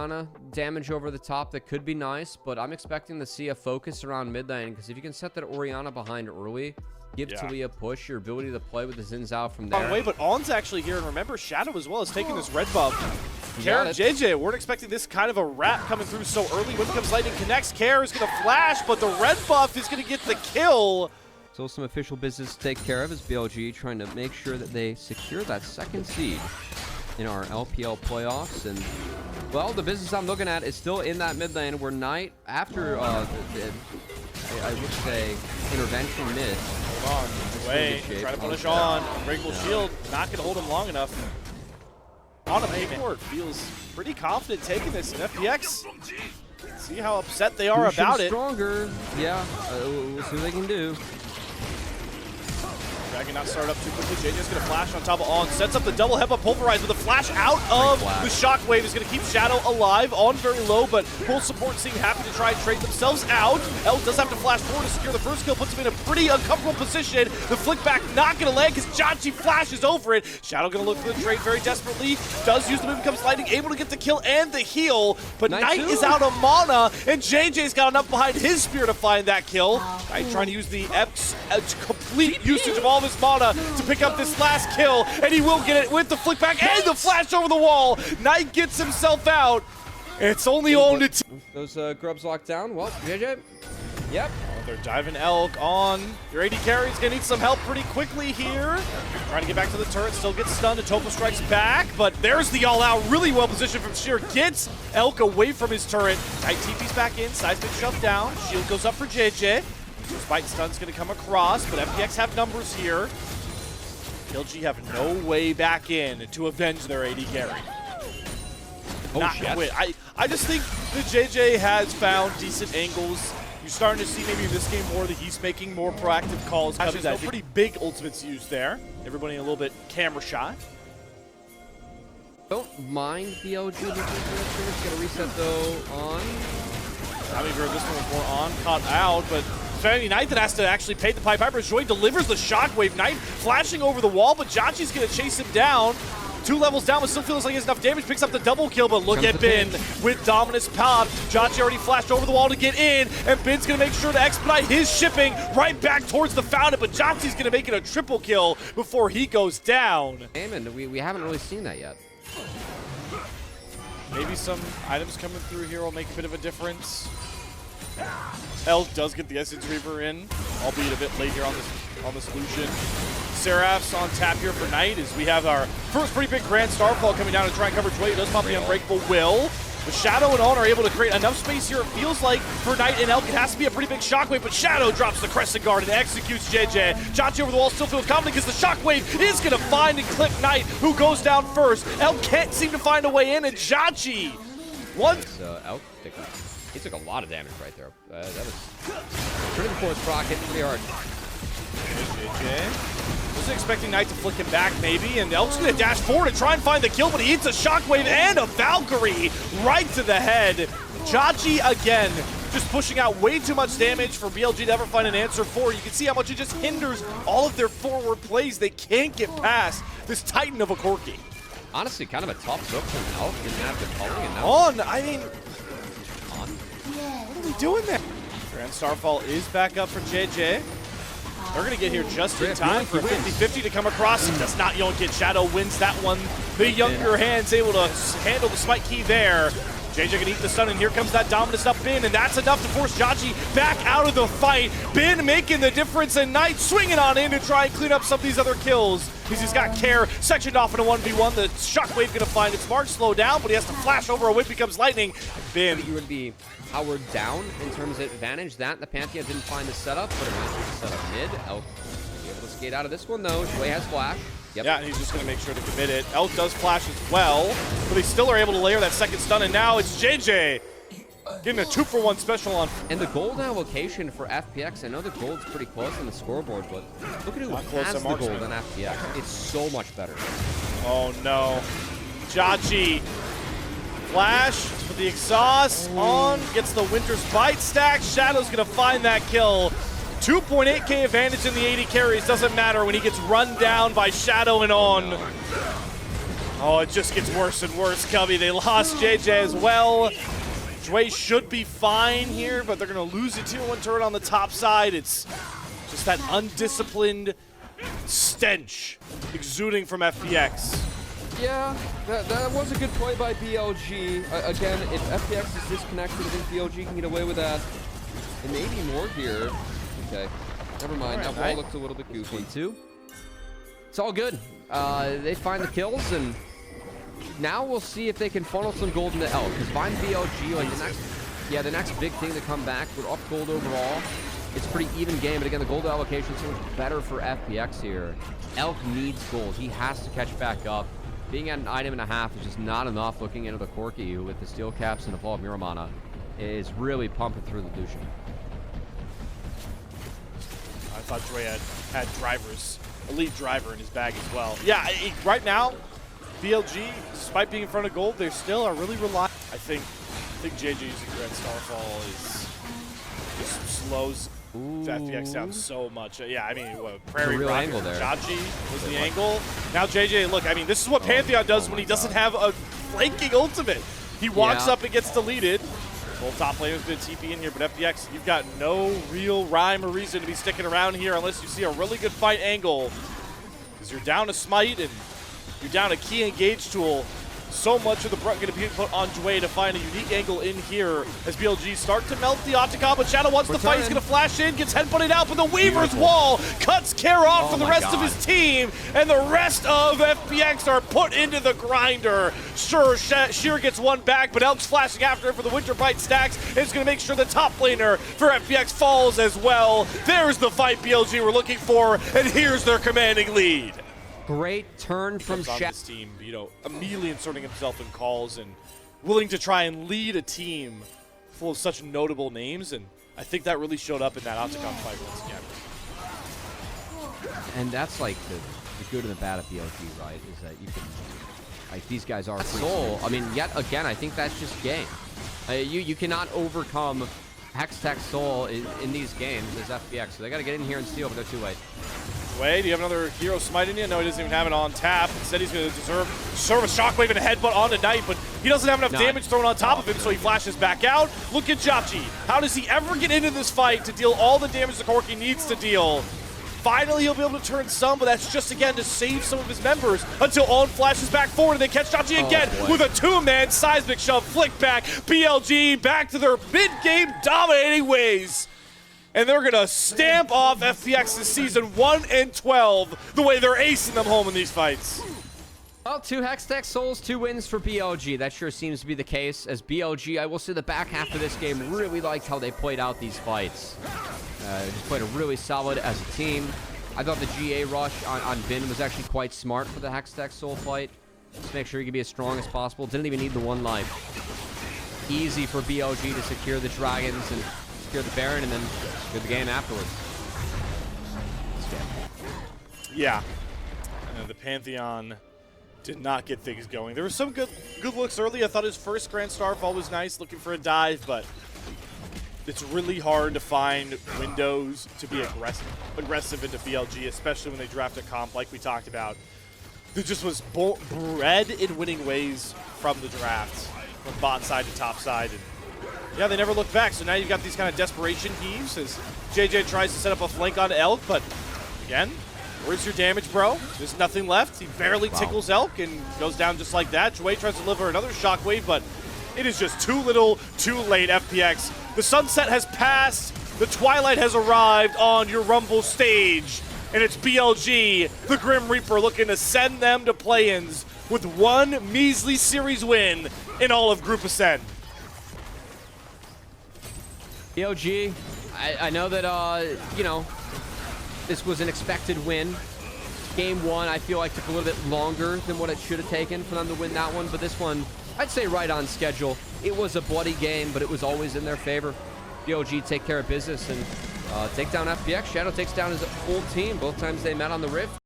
Orianna damage over the top that could be nice, but I'm expecting to see a focus around mid lane, because if you can set that Orianna behind early, give Tui a push, your ability to play with the Xin Zhao from there. Way, but On's actually here, and remember, Shadow as well is taking this red buff. Kair and JJ weren't expecting this kind of a wrap coming through so early. When comes Lightning connects, Kair is going to flash, but the red buff is going to get the kill. Still some official business to take care of as BLG trying to make sure that they secure that second seed in our LPL playoffs. And, well, the business I'm looking at is still in that mid lane where Knight, after I would say, intervention mid. Hold on, wait, try to punish on. Unbreakable shield, not going to hold him long enough. On a paperwork, feels pretty confident taking this in FPX. See how upset they are about it. Stronger, yeah, we'll see what they can do. Dragon not started up too quickly. JJ's going to flash on top of On. Sets up the double headbutt pulverize with a flash out of the shockwave. Is going to keep Shadow alive. On very low, but full support seem happy to try and trade themselves out. El does have to flash forward to secure the first kill. Puts him in a pretty uncomfortable position. The flick back not going to land because Janchi flashes over it. Shadow going to look for the trade very desperately. Does use the move, becomes Lightning, able to get the kill and the heal. But Knight is out of mana, and JJ's got enough behind his spear to find that kill. Knight trying to use the complete usage of all his mana to pick up this last kill, and he will get it with the flick back and the flash over the wall. Knight gets himself out. It's only on to those grubs locked down. Well, JJ, yep. Oh, they're diving Elk on. Your AD carry's gonna need some help pretty quickly here. Trying to get back to the turret, still gets stunned, and Topo strikes back, but there's the all-out, really well positioned from Sheer. Gets Elk away from his turret. Knight TP's back in, Seismic shoved down. Shield goes up for JJ. Spite stun's going to come across, but FPX have numbers here. BLG have no way back in to avenge their AD carry. Not gonna win. I just think that JJ has found decent angles. You're starting to see maybe in this game more that he's making more proactive calls. There's no pretty big ultimates used there. Everybody a little bit camera shy. Don't mind BLG. Get a reset though on. I mean, this one was more on, caught out, but Fanny Knight that has to actually pay the Pied Piper. Joy delivers the shockwave. Knight flashing over the wall, but Janchi's going to chase him down. 2 levels down, but still feels like he has enough damage. Picks up the double kill, but look at Bin with Dominus Pop. Janchi already flashed over the wall to get in, and Bin's going to make sure to expedite his shipping right back towards the fountain, but Janchi's going to make it a triple kill before he goes down. And we haven't really seen that yet. Maybe some items coming through here will make a bit of a difference. El does get the Essence Reaver in, albeit a bit late here on this Lucian. Seraph's on tap here for Knight as we have our first pretty big Grand Starfall coming down to try and cover Joy. He does pop the Unbreakable Will. But Shadow and On are able to create enough space here, it feels like, for Knight and Elk. It has to be a pretty big shockwave, but Shadow drops the Crescent Guard and executes JJ. Janchi over the wall still feels confident because the shockwave is going to find and clip Knight, who goes down first. Elk can't seem to find a way in, and Janchi. Elk, he took a lot of damage right there. That was pretty force proc, hit pretty hard. JJ wasn't expecting Knight to flick him back, maybe, and Elk's going to dash forward and try and find the kill, but he hits a shockwave and a Valkyrie right to the head. Janchi again, just pushing out way too much damage for BLG to ever find an answer for. You can see how much it just hinders all of their forward plays. They can't get past this Titan of a Corki. Honestly, kind of a tough look from Elk. Didn't have the culling, and now On, I mean, what are we doing there? Grand Starfall is back up for JJ. They're going to get here just in time for a 50-50 to come across. He does not yoink it. Shadow wins that one. The younger hands able to handle the spike key there. JJ can eat the stun, and here comes that Dominus up Bin, and that's enough to force Janchi back out of the fight. Bin making the difference, and Knight swinging on in to try and clean up some of these other kills. He's got Kair sectioned off in a 1v1. The Shockwave going to find its mark, slow down, but he has to flash over. A whip becomes Lightning. Bin. You would be powered down in terms of advantage. That the Pantheon didn't find the setup, but eventually the setup mid. Elk be able to skate out of this one though. Joy has flash. Yep. Yeah, and he's just going to make sure to commit it. Elk does flash as well, but they still are able to layer that second stun, and now it's JJ getting a 2-for-1 special on. And the gold allocation for FPX, I know the gold's pretty close on the scoreboard, but look at who has the gold on FPX. It's so much better. Oh no. Janchi. Flash for the exhaust. On, gets the Winter's Bite stack. Shadow's going to find that kill. 2.8k advantage in the 80 carries. Doesn't matter when he gets run down by Shadow and On. Oh, it just gets worse and worse, Cubby. They lost JJ as well. Dway should be fine here, but they're going to lose a 2-1 turret on the top side. It's just that undisciplined stench exuding from FPX. Yeah, that was a good play by BLG. Again, if FPX is disconnected, I think BLG can get away with that. And maybe more here. Okay, never mind. That wall looks a little bit goofy too. It's all good. They find the kills, and now we'll see if they can funnel some gold into Elk. Because find BLG, like the next big thing to come back. We're up gold overall. It's a pretty even game, but again, the gold allocation is so much better for FPX here. Elk needs gold. He has to catch back up. Being at an item and a half is just not enough. Looking into the Corki with the steel caps and a fall of Miramana is really pumping through the Lucian. I thought Dre had drivers, elite driver in his bag as well. Yeah, right now, BLG, despite being in front of gold, they still are really relying. I think JJ using Red Starfall just slows FPX down so much. Yeah, I mean, Prairie real Rock, angle there. Jaji was the angle. Now JJ, look, I mean, this is what Pantheon does when he doesn't have a flanking ultimate. He walks up and gets deleted. Full top laner's going to TP in here, but FPX, you've got no real rhyme or reason to be sticking around here unless you see a really good fight angle. Because you're down a smite and you're down a key engage tool. So much of the brunt going to be put on Dway to find a unique angle in here as BLG start to melt the Octagon, but Shadow wants the fight. He's going to flash in, gets headbutted out, but the Weaver's wall cuts care off for the rest of his team, and the rest of FPX are put into the grinder. Sure, Sheer gets one back, but Elk's flashing after it for the Winter Bite stacks, and it's going to make sure the top laner for FPX falls as well. There's the fight BLG were looking for, and here's their commanding lead. Great turn from Shadow. This team, you know, immediately inserting himself in calls and willing to try and lead a team full of such notable names, and I think that really showed up in that Octagon fight once again. And that's like the good and the bad of BLG, right? Is that you can, like, these guys are soul. I mean, yet again, I think that's just game. You cannot overcome Hextech Soul in these games as FPX, so they got to get in here and steal, but they're too late. Wait, do you have another hero smite in you? No, he doesn't even have it on tap. Instead, he's going to serve a shockwave and a headbutt on the Knight, but he doesn't have enough damage thrown on top of him, so he flashes back out. Look at Jachi. How does he ever get into this fight to deal all the damage the Corki needs to deal? Finally, he'll be able to turn some, but that's just, again, to save some of his members until On flashes back forward, and they catch Jachi again with a two-man seismic shove, flick back. BLG back to their mid-game dominating ways. And they're going to stamp off FPX's season 1 and 12 the way they're acing them home in these fights. Well, 2 Hextech Souls, 2 wins for BLG. That sure seems to be the case, as BLG, I will say the back half of this game really liked how they played out these fights. Just played a really solid as a team. I thought the GA rush on Bin was actually quite smart for the Hextech Soul fight. Just make sure he could be as strong as possible. Didn't even need the 1 life. Easy for BLG to secure the Dragons and secure the Baron, and then secure the game afterwards. Yeah. The Pantheon did not get things going. There were some good looks early. I thought his first Grand Starfall was nice, looking for a dive, but it's really hard to find windows to be aggressive into BLG, especially when they draft a comp like we talked about. There just was bred in winning ways from the draft, from bot side to top side. And yeah, they never looked back, so now you've got these kind of desperation heaves as JJ tries to set up a flank on Elk, but again, where's your damage, bro? There's nothing left. He barely tickles Elk and goes down just like that. Dway tries to deliver another shockwave, but it is just too little, too late, FPX. The sunset has passed. The twilight has arrived on your Rumble stage, and it's BLG, the Grim Reaper, looking to send them to play-ins with 1 measly series win in all of Group Ascend. BLG, I know that, you know, this was an expected win. Game 1, I feel like, took a little bit longer than what it should have taken for them to win that one, but this one, I'd say right on schedule. It was a bloody game, but it was always in their favor. BLG take care of business and take down FPX. Shadow takes down his full team both times they met on the Rift.